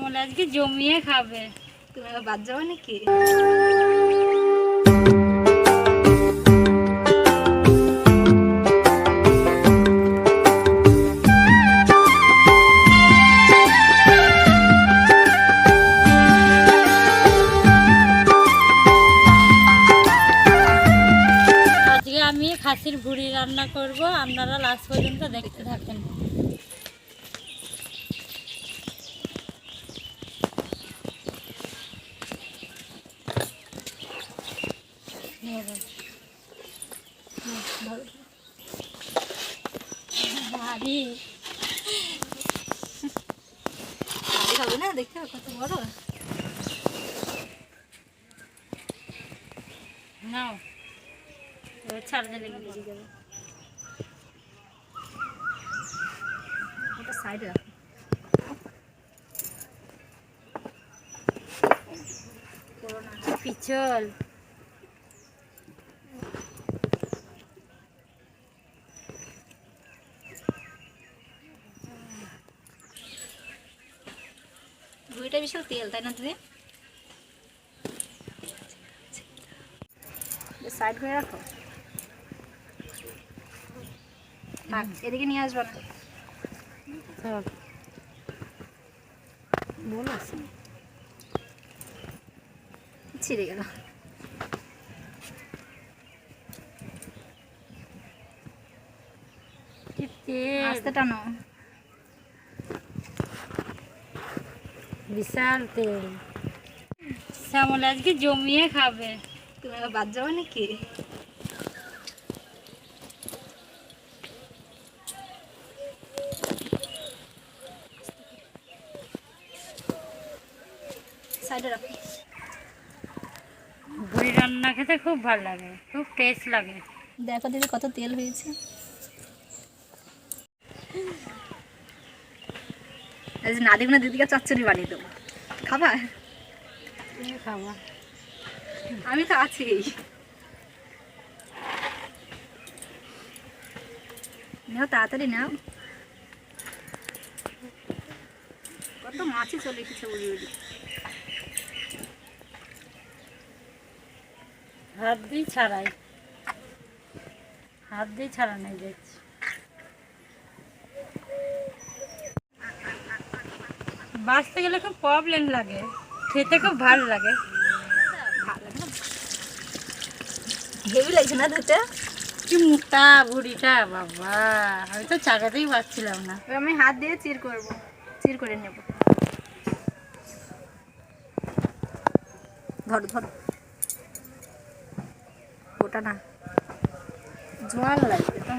শ্যামলা আজকে জমিয়ে খাবে। তুমি আবার বাদ যাবে নাকি? আজকে আমি খাসির ভুড়ি রান্না করব, আপনারা লাস্ট পর্যন্ত দেখতে থাকেন। ভারী হবে না, দেখতে হবে কত বড়। নাও ছাড় দিলে বেরিয়ে যাবে। ওটা সাইডে রাখো। পিছল ভুঁড়িটা বিশাল তেল, তাই না? তুমি সাইড করে রাখো। থাক, এদিকে নিয়ে আসবো না। বল আছে, ছিঁড়ে গেল। আস্তে টানো। বিশাল তেল। শ্যামলা আজকে জমিয়ে খাবে। তুমি আবার বাদ যাবে নাকি? সাইডে রাখো। ভুড়ি রান্না খেতে খুব ভালো লাগে, খুব টেস্ট লাগে। দেখো দিদি কত তেল হয়েছে। না দেখুন না, দিদিকে চচ্চড়ি বানিয়ে দেবো, খাবা? খাওয়া আমি তো আছি। নাও তাড়াতাড়ি নাও। কত মাছই চলে এসেছে উড়ি উড়ি। হাত দিয়ে ছাড়াই, হাত দিয়ে ছাড়ানো যাচ্ছে। বাঁচতে গেলে খুব প্রবলেম লাগে, খেতে খুব ভালো লাগে। হেভি লাগছে না ধুতে? কি মোটা ভুড়িটা বাবা, আমি তো চাকাতেই পাচ্ছিলাম না। আমি হাত দিয়ে চির করব, চির করে নেব। ধরো ধরো, ওটা না, জোয়ান লাগবে তো।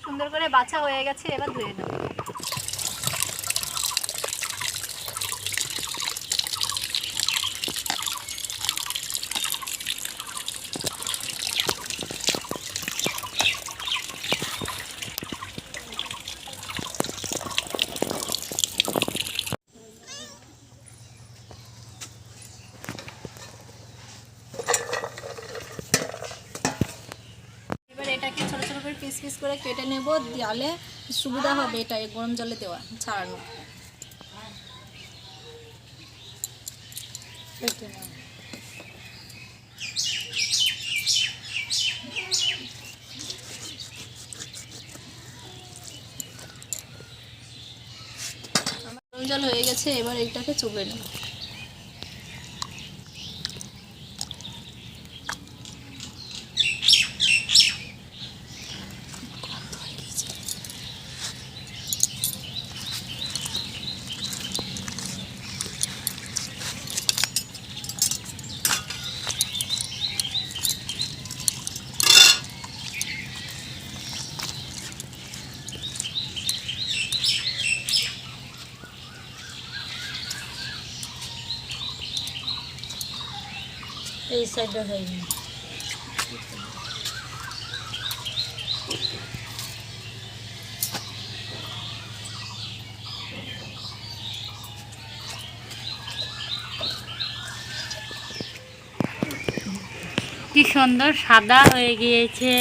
সুন্দর করে বাছা হয়ে গেছে, এবার ধুয়ে নেব। এটাকে ছোট ছোট করে পিস পিস করে কেটে নেব, দিলে সুবিধা হবে এটা গরম জলে দেওয়া ছাড়ানো। গরম জল হয়ে গেছে, এবার এটাকে চুবে নেব। এই সাইডটা হয়নি। কি সুন্দর সাদা হয়ে গিয়েছে।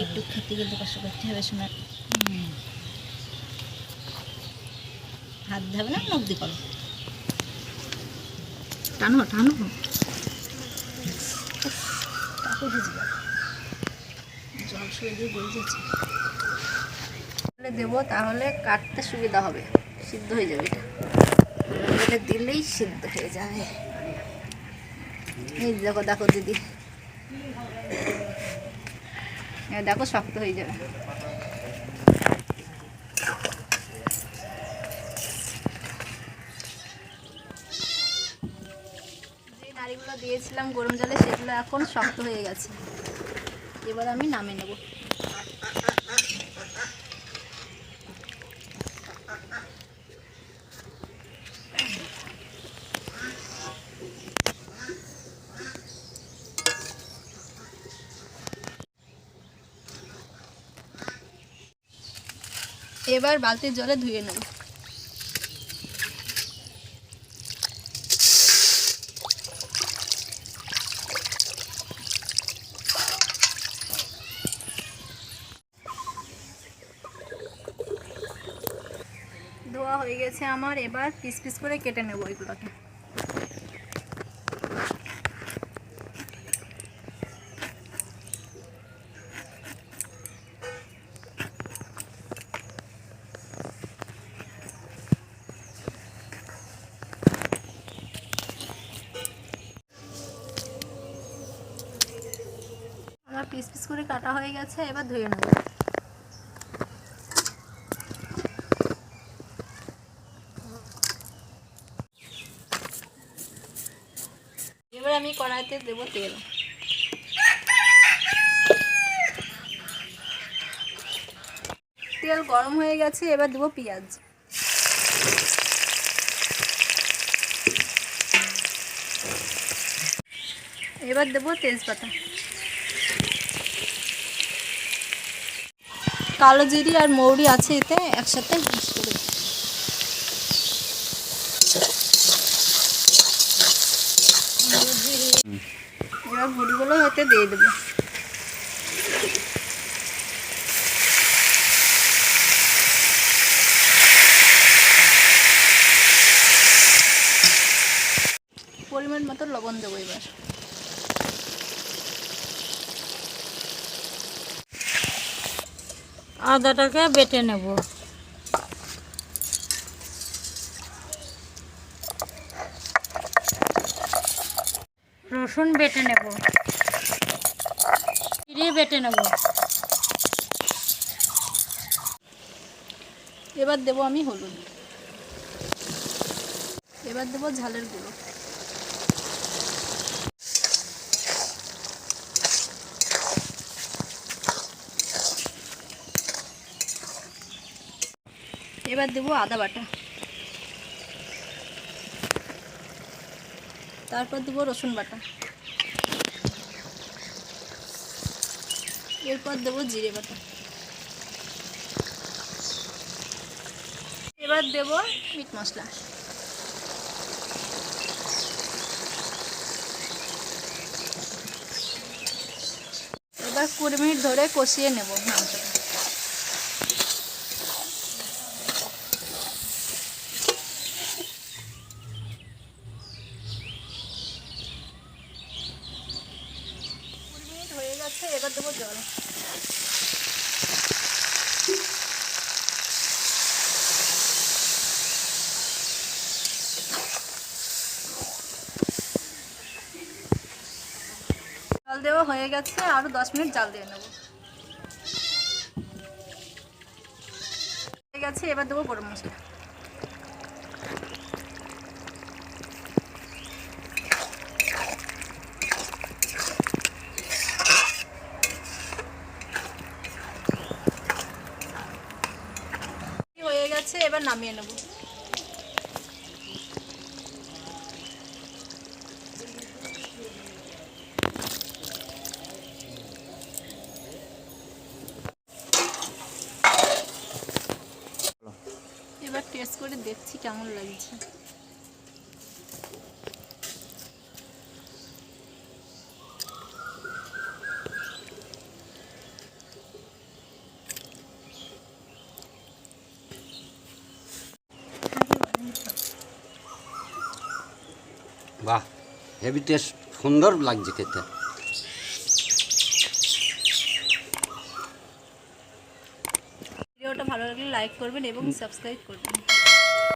একটু খেতে কিন্তু কষ্ট করতে হবে, শোনা হাত ধরবে না, মুখ দিয়ে করো, টানো টানো, জল শুয়ে দিয়ে বই যাচ্ছে। দেবো তাহলে কাটতে সুবিধা হবে, সিদ্ধ হয়ে যাবে। এটা দিলেই সিদ্ধ হয়ে যাবে। এই দেখো দেখো দিদি, দেখো শক্ত হয়ে যাবে। যে নাড়িগুলো দিয়েছিলাম গরম জলে সেগুলো এখন শক্ত হয়ে গেছে, এবার আমি নামিয়ে নেব। এবার বালতির জলে ধুয়ে নেব। ধোয়া হয়ে গেছে আমার, এবার পিস পিস করে কেটে নেব এগুলোকে। আমার পিস পিস করে কাটা হয়ে গেছে, এবার ধুয়ে নেব। এবার আমি কড়াইতে দেব তেল। তেল গরম হয়ে গেছে, এবার দেবো পেঁয়াজ। এবার দেবো তেজপাতা, কালো জিরি আর মৌরি আছে এতে একসাথে মিক্স করে। এবার ভুড়িগুলো হতে দিয়ে দেবো। পরিমাণ মতো লবণ দেবো। এবার আদাটাকে বেটে নেব। রসুন বেটে নেব, জিরে বেটে নেব। এবার দেবো আমি হলুদ। এবার দেবো ঝালের গুঁড়ো। এবার দেবো আদা বাটা, তারপর দেবো রসুন বাটা, এরপর দেবো জিরে বাটা, এবার দেবো মিট মশলা। এবার 20 মিনিট ধরে কষিয়ে নেব মাংসটা। হয়ে গেছে, এবার দেবো জল। জল দেওয়া হয়ে গেছে, আরো 10 মিনিট জাল দিয়ে নেব। হয়ে গেছে, এবার দেবো গরম মশলা। হয়ে গেছে, এবার নামিয়ে নেব। দেখছি কেমন লাগছে। বাহ, হেভি টেস্ট, সুন্দর লাগছে খেতে। ভিডিওটা ভালো লাগলে লাইক করবেন এবং সাবস্ক্রাইব করবেন।